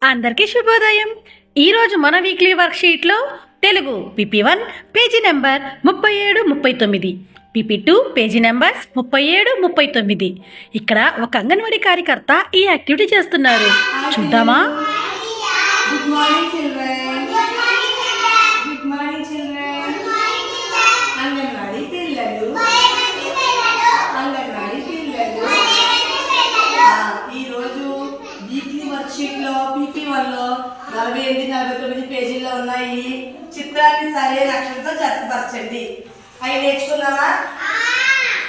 అందరికీ శుభోదయం. ఈరోజు మన వీక్లీ వర్క్షీట్లో Telugu PP1 page number 37-39, PP2 page numbers 37-39. ఇక్కడ ఒక అంగన్వాడీ కార్యకర్త ఈ యాక్టివిటీ చేస్తున్నారు. చూద్దామా? Good morning children. Good morning children. Anganwadi పిల్లలు, అంగన్వాడీ పిల్లలు. ఈరోజు వీక్లీ వర్క్షీట్లో PP1లో 48-49 పేజీల్లో ఉన్నాయి. చిత్రాన్ని సరైన అక్షరంతో జతపరచండి. అవి నేర్చుకుందామా?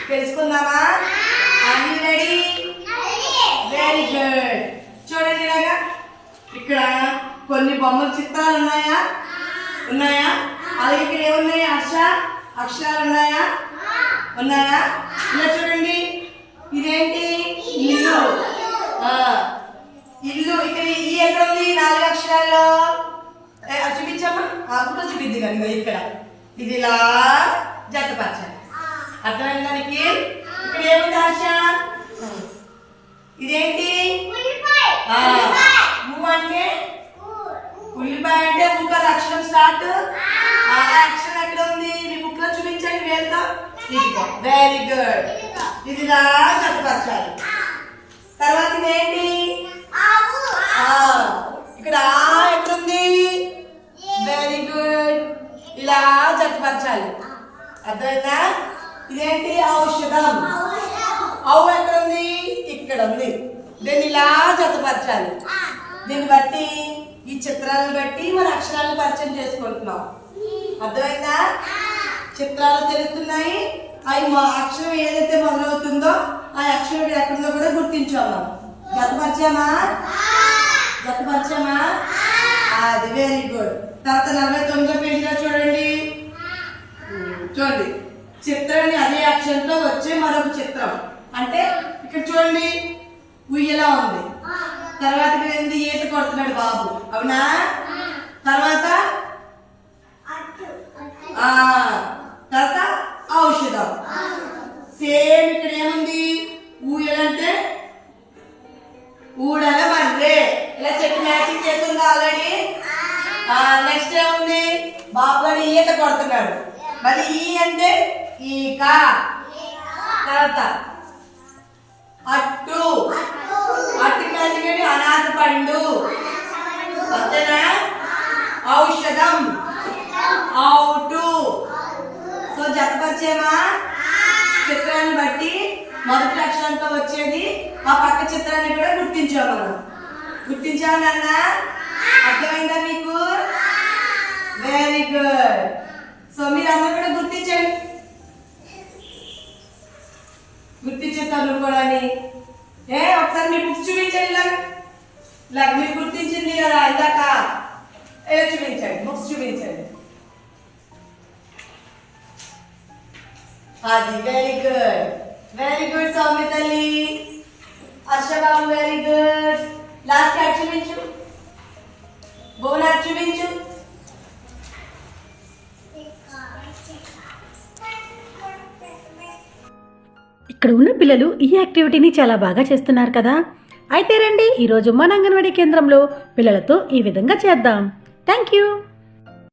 తెలుసుకుందామా? Are you ready? Very good. చూడండి, ఇలాగా ఇక్కడ కొన్ని బొమ్మల చిత్రాలు ఉన్నాయా? అలాగే ఇక్కడ ఏమున్నాయి? అక్షరాలు ఉన్నాయా? ఇలా చూడండి, ఇదేంటి? ఇల్లు. ఇల్లు. ఇక్కడ ఈ ఎక్కడ ఉంది? 4 అక్షరాల్లో. చూపించమ్మా. అప్పుడు చూపిద్ది కనుక ఇక్కడ ఇది ఇలా జతపరచాలి. అర్థమైంది దానికి? ఇక్కడ ఏముంది? ఇదేంటి? అంటే ఉల్లిపాయ అంటే ఊ అక్షరం స్టార్ట్. ఆ అక్షరం ఎక్కడ ఉంది? మీ బుక్ లో చూపించండి వేలుతో. ఇదిగో. Very good. ఇది ఇలా జతపరచాలి. తర్వాత ఇదేంటి? ఇక్కడ ఎక్కడ ఉంది? Very good. ఇలా జతపరచాలి. అర్థమైందా? ఇదేంటి? ఔషధం. ఎక్కడ ఉంది? ఇక్కడ ఉంది. దీన్ని ఇలా జతపరచాలి. దీన్ని బట్టి, ఈ చిత్రాలను బట్టి మన అక్షరాలను పరిచయం చేసుకుంటున్నాం. అర్థమైందా? చిత్రాలు తెలుస్తున్నాయి. అవి మా అక్షరం ఏదైతే మొదలవుతుందో ఆ అక్షరం ఎక్కడుందో కూడా గుర్తించాం. మనం జతపరిచామా? అది వెరీ గుడ్. తర్వాత 49వ పేజీలో చూడండి. చిత్రాన్ని అదే అక్షరంతో వచ్చే మరొక చిత్రం. అంటే ఇక్కడ చూడండి, ఉయ్యలా ఉంది. తర్వాత ఏంది? ఈత కొడుతున్నాడు బాబు. అవునా? తర్వాత ఔషధం. సేమ్ ఇక్కడ ఏముంది? ఊయలంటే ఊడల బర్రె. ఇలా చెట్టు మ్యాచింగ్ చేస్తుంది ఆల్రెడీ. నెక్స్ట్ ఏముంది? బాబు గారు ఈత కొడుతున్నాడు. మళ్ళీ ఈ అంటే ఈక. తర్వాత అట్టు. అట్టు మ్యాచింగ్ అనాస పండు. అంతేనా? ఔషధం. ఔటు. సో జతపరిచేమా? చిత్రాన్ని బట్టి మొదటి అక్షరంతో వచ్చేది ఆ పక్క చిత్రాన్ని కూడా గుర్తించాము. మనం గుర్తించాము నాన్న. అర్థమైందా మీకు? Very good. సో మీరు అందరూ కూడా గుర్తించేస్తారు కూడా. ఒకసారి మీ బుక్స్ చూపించండి. ఇలా మీరు గుర్తించింది కదా ఇందాక. చూపించండి, బుక్స్ చూపించండి. అది very good. Very good Soumya తల్లి. అర్షబాబు వెరీ గుడ్. లాస్ట్ క్యాట్ చూపించు. భువనాథ్ చూపించు. ఇక్కడ ఉన్న పిల్లలు ఈ యాక్టివిటీని చాలా బాగా చేస్తున్నారు కదా. అయితే రండి, ఈరోజు మన అంగన్వాడీ కేంద్రంలో పిల్లలతో ఈ విధంగా చేద్దాం. Thank you.